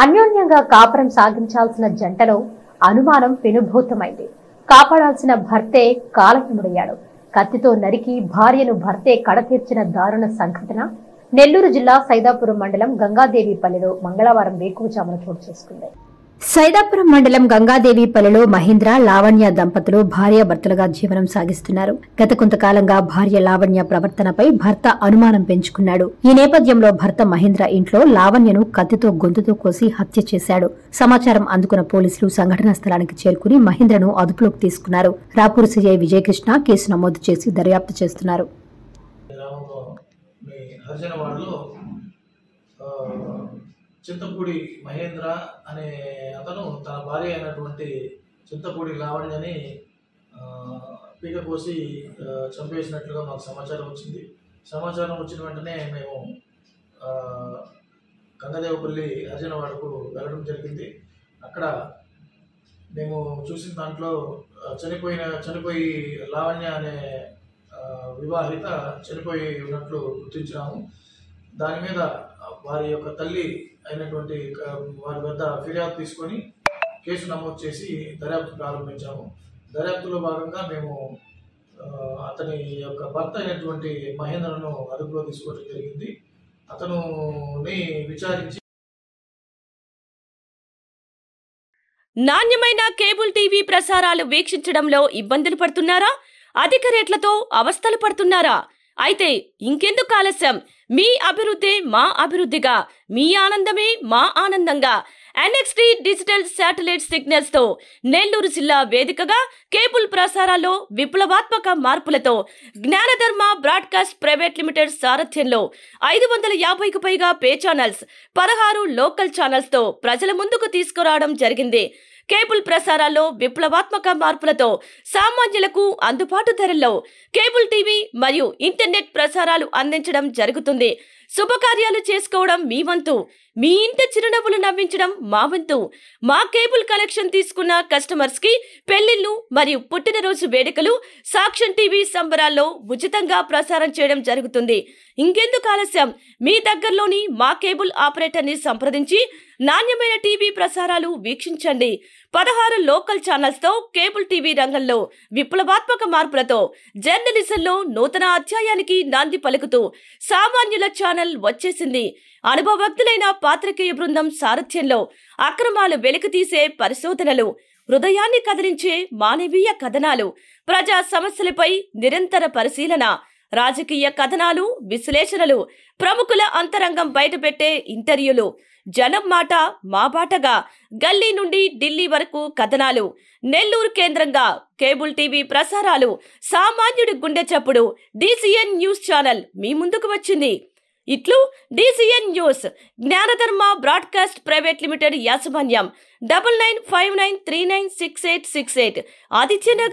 అన్యోన్యంగా కాపురం సాగించాల్సిన జంటలో అనుమానం పెనుభూతమైంది. కాపాడాల్సిన భర్తే కాలహీనుడయ్యాడు. కత్తితో నరికి భార్యను భర్తే కడతీర్చిన దారుణ సంఘటన నెల్లూరు జిల్లా సైదాపురం మండలం గంగాదేవిపల్లిలో మంగళవారం వేకువజామున చోటు చేసుకుంది. సైదాపురం మండలం గంగాదేవిపల్లిలో మహేంద్ర, లావణ్య దంపతులు భార్యాభర్తలుగా జీవనం సాగిస్తున్నారు. గత కొంతకాలంగా భార్య లావణ్య ప్రవర్తనపై భర్త అనుమానం పెంచుకున్నాడు. ఈ నేపథ్యంలో భర్త మహేంద్ర ఇంట్లో లావణ్యను కత్తితో గొంతుతో కోసి హత్య చేశాడు. సమాచారం అందుకున్న పోలీసులు సంఘటనా స్థలానికి చేరుకుని మహేంద్రను అదుపులోకి తీసుకున్నారు. రాపూర్ సీఐ విజయకృష్ణ కేసు నమోదు చేసి దర్యాప్తు చేస్తున్నారు. చింతపూడి మహేంద్ర అనే అతను తన భార్య అయినటువంటి చింతపూడి లావణ్యని పీక కోసి చంపేసినట్లుగా మాకు సమాచారం వచ్చింది. సమాచారం వచ్చిన వెంటనే మేము గంగదేవపల్లి హరిజనవాడకు వెళ్ళడం జరిగింది. అక్కడ మేము చూసిన దాంట్లో చనిపోయి లావణ్య అనే వివాహిత చనిపోయి ఉన్నట్లు గుర్తించినాము. దాని మీద వారి యొక్క తల్లి అయినటువంటి వారి వద్ద ఫిర్యాదు తీసుకొని కేసు నమోదు చేసి దర్యాప్తు ప్రారంభించాము. దర్యాప్తులో భాగంగా మేము అతని యొక్క భర్త అయినటువంటి మహేంద్రను అదుపులో తీసుకోవడం జరిగింది. అతనుని విచారించి నాణ్యమైన కేబుల్ టీవీ ప్రసారాలు వీక్షించడంలో ఇబ్బందులు పడుతున్నారా? అధిక రేట్లతో అవస్థలు పడుతున్నారా? అయితే ఇంకెందుకు ఆలస్యం? మీ అభివృద్ధి మా అభివృద్ధిగా, మీ ఆనందమే మా ఆనందంగా NXT డిజిటల్ శాటిలైట్ సిగ్నల్స్ తో నెల్లూరు జిల్లా వేదికగా కేబుల్ ప్రసారాల్లో విప్లవాత్మక మార్పులతో జ్ఞానధర్మ బ్రాడ్కాస్ట్ ప్రైవేట్ లిమిటెడ్ సారథ్యంలో 550కు పైగా పే ఛానల్స్, 16 లోకల్ ఛానల్స్ తో ప్రజల ముందుకు తీసుకురావడం జరిగింది. కేబుల్ ప్రసారాల్లో విప్లవాత్మక మార్పులతో సామాన్యులకు అందుబాటు ధరల్లో కేబుల్ టీవీ మరియు ఇంటర్నెట్ ప్రసారాలు అందించడం జరుగుతుంది. శుభకార్యాలు చేసుకోవడం మీ వంతు, మీ ఇంటి చిరునవ్వులు నవ్వించడం మా వంతు. మా కేబుల్ కనెక్షన్ తీసుకున్న కస్టమర్స్ కి పెళ్లిళ్లు మరియు పుట్టినరోజు వేడుకలు సాక్ష్యం టీవీ సంబరాల్లో ఉచితంగా ప్రసారం చేయడం జరుగుతుంది. ఇంకెందుకు ఆలస్యం? మీ దగ్గరలోని మా కేబుల్ ఆపరేటర్ ని సంప్రదించి నాణ్యమైన టీవీ ప్రసారాలు వీక్షించండి. 16 లోకల్ ఛానల్స్ తో కేబుల్ టీవీ రంగంలో విప్లవాత్మక మార్పులతో జర్నలిజంలో నూతన అధ్యాయానికి నాంది పలుకుతూ సామాన్యుల ఛానల్ వచ్చేసింది. అనుభవజ్ఞులైన పాత్రికేయ బృందం సారథ్యంలో అక్రమాలు వెలికితీసే పరిశోధనలు, హృదయాన్ని కదిలించే మానవీయ కథనాలు, ప్రజా సమస్యలపై నిరంతర పరిశీలన, రాజకీయ కథనాలు, విశ్లేషణలు, ప్రముఖుల అంతరంగం బయటపెట్టే ఇంటర్వ్యూలు, జనం మాట మా బాటగా గల్లీ నుండి ఢిల్లీ వరకు కథనాలు, నెల్లూరు కేంద్రంగా కేబుల్ టీవీ ప్రసారాలు, సామాన్యుడి గుండె చప్పుడు DCN న్యూస్ ఛానల్ మీ ముందుకు వచ్చింది. ఇట్లు DCN news, జ్ఞానధర్మ broadcast private limited యాజమాన్యం, 9959396868, ఆదిత్యనగర్.